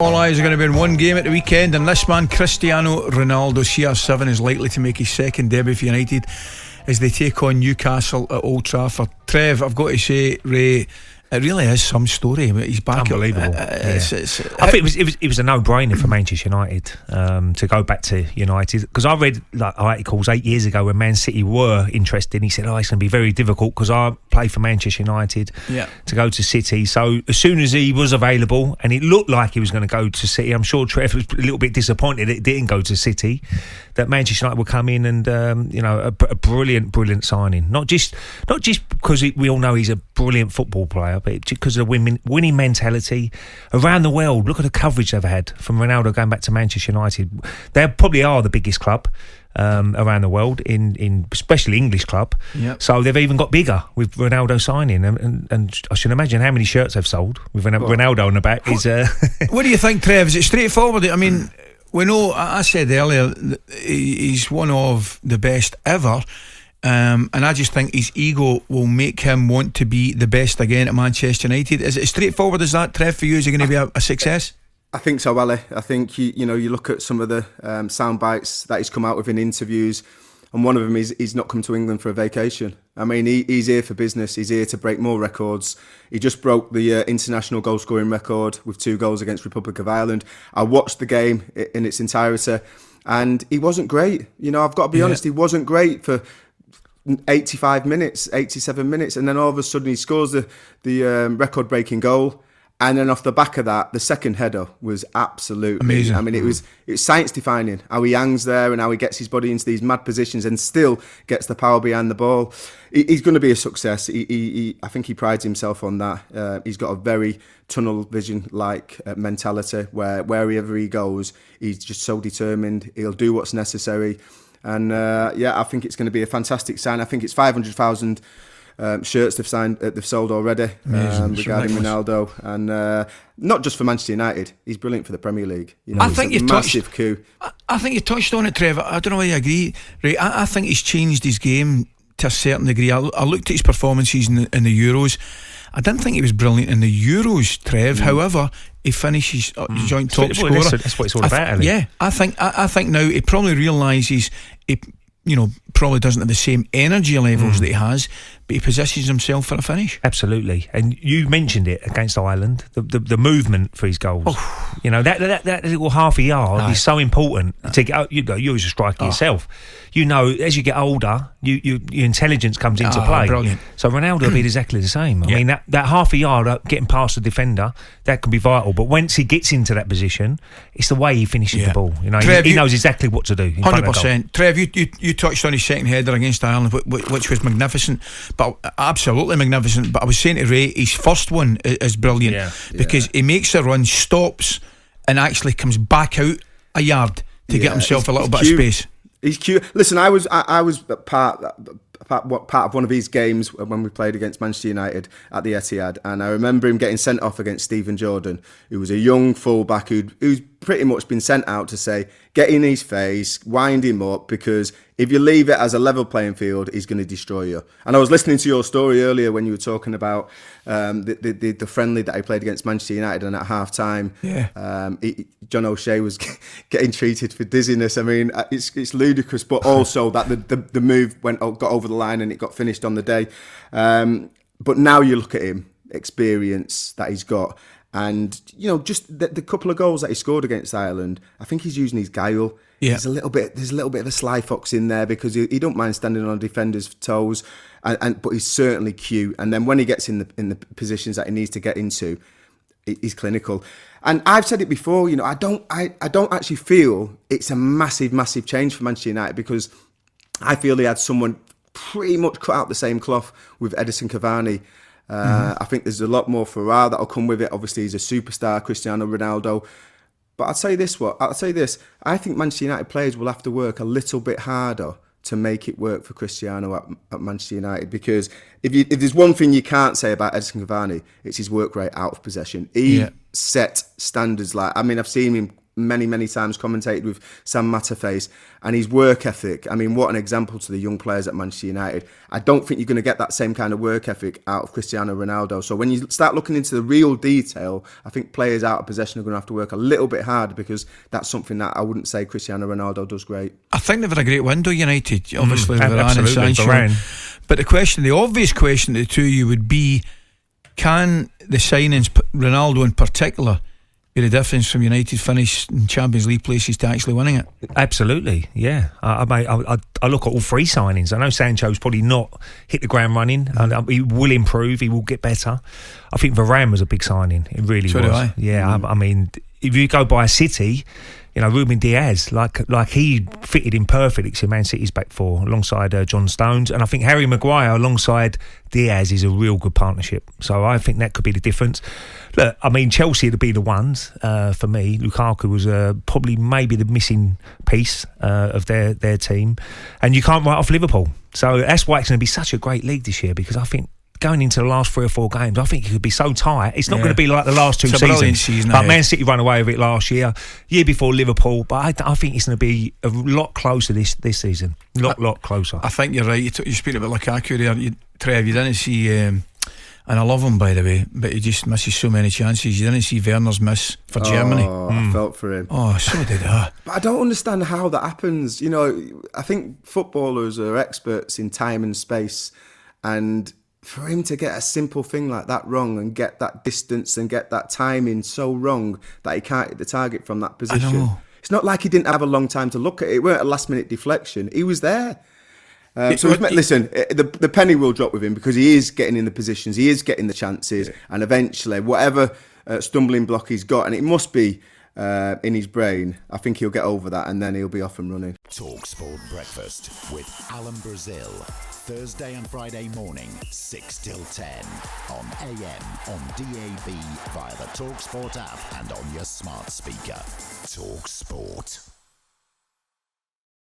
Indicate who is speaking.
Speaker 1: All eyes are going to be in one game at the weekend, and this man, Cristiano Ronaldo, CR7, is likely to make his second debut for United as they take on Newcastle at Old Trafford. Trev, I've got to say, Ray, it really is some story. He's back.
Speaker 2: Unbelievable. I think it was a no-brainer for Manchester United to go back to United, because I read articles 8 years ago when Man City were interested. He said, it's going to be very difficult because I play for Manchester United to go to City. So as soon as he was available and it looked like he was going to go to City, I'm sure Trev was a little bit disappointed it didn't go to City, that Manchester United would come in and a brilliant signing. Not just because we all know he's a brilliant football player, but because of the winning mentality around the world. Look at the coverage they've had from Ronaldo going back to Manchester United. They probably are the biggest club around the world, in especially English club. Yep. So they've even got bigger with Ronaldo signing, and I should imagine how many shirts they've sold with Ronaldo on the back. What
Speaker 1: do you think, Trev? Is it straightforward? I mean, we know, I said earlier, he's one of the best ever. And I just think his ego will make him want to be the best again at Manchester United. Is it as straightforward as that, Trev, for you? Is he going to be a success?
Speaker 3: I think so, Ali. I think you look at some of the sound bites that he's come out with in interviews, and one of them is he's not come to England for a vacation. I mean, he's here for business. He's here to break more records. He just broke the international goal scoring record with 2 goals against Republic of Ireland. I watched the game in its entirety, and he wasn't great. I've got to be honest, he wasn't great for 85 minutes, 87 minutes, and then all of a sudden he scores the record-breaking goal, and then off the back of that, the second header was absolutely
Speaker 1: amazing.
Speaker 3: I mean, it was science-defining, how he hangs there and how he gets his body into these mad positions and still gets the power behind the ball. He's going to be a success. I think he prides himself on that. He's got a very tunnel vision-like mentality where wherever he goes, he's just so determined. He'll do what's necessary. And I think it's going to be a fantastic sign. I think it's 500,000 shirts they've sold already regarding Ronaldo, and not just for Manchester United. He's brilliant for the Premier League.
Speaker 1: I think
Speaker 3: it's a massive coup.
Speaker 1: I think you touched on it, Trevor. I don't know whether you agree. Right, I think he's changed his game to a certain degree. I looked at his performances in the Euros. I didn't think he was brilliant in the Euros, Trev. However, he finishes joint top scorer.
Speaker 2: That's what it's all about,
Speaker 1: yeah, I think now he probably realises he probably doesn't have the same energy levels that he has, but he positions himself for a finish.
Speaker 2: Absolutely. And you mentioned it against Ireland, the movement for his goals. That little half a yard is so important to get. You was a striker yourself. As you get older, your intelligence comes into play.
Speaker 1: Brilliant.
Speaker 2: So Ronaldo will be exactly the same. I mean, that half a yard getting past the defender, that can be vital. But once he gets into that position, it's the way he finishes the ball.
Speaker 1: Trev,
Speaker 2: he knows exactly what to do.
Speaker 1: 100%. Trev, you touched on his second header against Ireland, which was magnificent, but absolutely magnificent. But I was saying to Ray, his first one is brilliant because he makes a run, stops, and actually comes back out a yard to get himself a little bit of space.
Speaker 3: He's cute. Listen, I was part of one of his games when we played against Manchester United at the Etihad, and I remember him getting sent off against Stephen Jordan, who was a young fullback who's pretty much been sent out to say, get in his face, wind him up, because if you leave it as a level playing field, he's going to destroy you. And I was listening to your story earlier when you were talking about the friendly that he played against Manchester United, and at half time, John O'Shea was getting treated for dizziness. I mean, it's ludicrous, but also that the move got over the line and it got finished on the day. But now you look at him, experience that he's got, and just the couple of goals that he scored against Ireland, I think he's using his guile. Yeah. There's a little bit of a sly fox in there because he don't mind standing on a defender's toes, but he's certainly cute. And then when he gets in the positions that he needs to get into, he's clinical. And I've said it before, I don't actually feel it's a massive change for Manchester United, because I feel he had someone pretty much cut out the same cloth with Edison Cavani. I think there's a lot more Ferrari that'll come with it. Obviously, he's a superstar, Cristiano Ronaldo. But I'll say this: I think Manchester United players will have to work a little bit harder to make it work for Cristiano at Manchester United, because if there's one thing you can't say about Edison Cavani, it's his work rate out of possession. He set standards. I've seen him many times commentated with Sam Matterface, and his work ethic. I mean, what an example to the young players at Manchester United. I don't think you're going to get that same kind of work ethic out of Cristiano Ronaldo. So when you start looking into the real detail, I think players out of possession are going to have to work a little bit hard, because that's something that I wouldn't say Cristiano Ronaldo does great.
Speaker 1: I think they've had a great window, United, obviously, with Varane and Sancho.
Speaker 2: Varane.
Speaker 1: But the obvious question to the two of you would be, can the signings, Ronaldo in particular, be the difference from United finish in Champions League places to actually winning it?
Speaker 2: Absolutely, yeah. I look at all three signings. I know Sancho's probably not hit the ground running, and he will improve, he will get better. I think Varane was a big signing. It really was.
Speaker 1: So do I.
Speaker 2: Yeah, I mean, if you go by City, you know, Ruben Diaz, like he fitted in perfectly to Man City's back four alongside John Stones, and I think Harry Maguire alongside Diaz is a real good partnership. So I think that could be the difference. Look, I mean, Chelsea would be the ones for me. Lukaku was probably maybe the missing piece of their team, and you can't write off Liverpool. So that's why it's going to be such a great league this year, because I think going into the last 3 or 4 games, I think it could be so tight. It's not going to be like the last 2 seasons. But Man City ran away with it last year before Liverpool. But I think it's going to be a lot closer this season. Lot closer.
Speaker 1: I think you're right. You speak about Lukaku there, Trev. You didn't see, and I love him, by the way, but he just misses so many chances. You didn't see Werner's miss for Germany.
Speaker 3: I felt for him.
Speaker 1: Oh, so did I.
Speaker 3: But I don't understand how that happens. You know, I think footballers are experts in time and space, and for him to get a simple thing like that wrong and get that distance and get that timing so wrong that he can't hit the target from that position.
Speaker 1: I know.
Speaker 3: It's not like he didn't have a long time to look at it. It weren't a last minute deflection. He was there. Listen, the penny will drop with him, because he is getting in the positions, he is getting the chances, and eventually whatever stumbling block he's got, and it must be in his brain, I think he'll get over that, and then he'll be off and running.
Speaker 4: talkSPORT Breakfast with Alan Brazil. Thursday and Friday morning, 6 till 10. On AM, on DAB, via the talkSPORT app and on your smart speaker. talkSPORT.